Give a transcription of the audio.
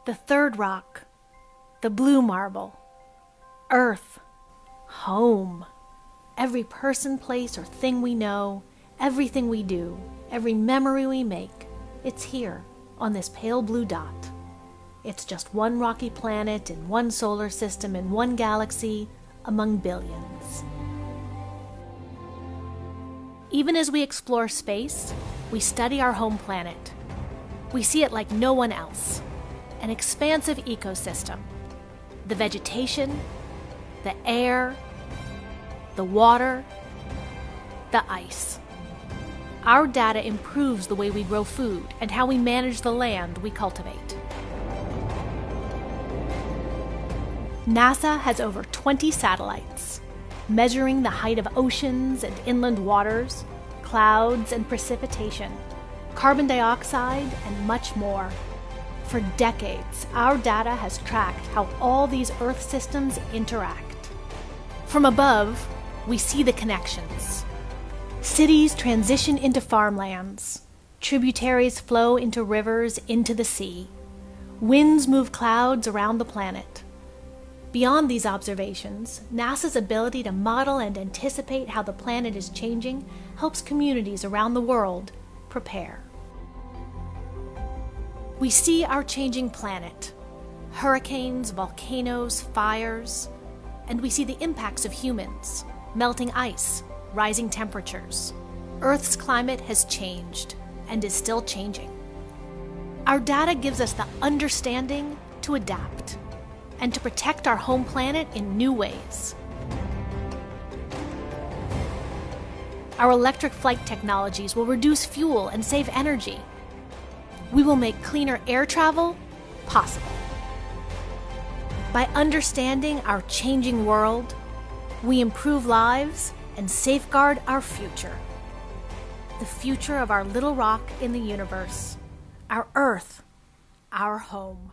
The third rock, the blue marble, Earth, home. Every person, place, or thing we know, everything we do, every memory we make, it's here on this pale blue dot. It's just one rocky planet in one solar system in one galaxy among billions. Even as we explore space, we study our home planet. We see it like no one else, an expansive ecosystem. The vegetation, the air, the water, the ice. Our data improves the way we grow food and how we manage the land we cultivate. NASA has over 20 satellites, measuring the height of oceans and inland waters, clouds and precipitation, carbon dioxide, and much more. For decades, our data has tracked how all these Earth systems interact. From above, we see the connections. Cities transition into farmlands. Tributaries flow into rivers, into the sea. Winds move clouds around the planet. Beyond these observations, NASA's ability to model and anticipate how the planet is changing helps communities around the world prepare. We see our changing planet, hurricanes, volcanoes, fires, and we see the impacts of humans, melting ice, rising temperatures. Earth's climate has changed and is still changing. Our data gives us the understanding to adapt and to protect our home planet in new ways. Our electric flight technologies will reduce fuel and save energy. We will make cleaner air travel possible. By understanding our changing world, we improve lives and safeguard our future. The future of our little rock in the universe, our Earth, our home.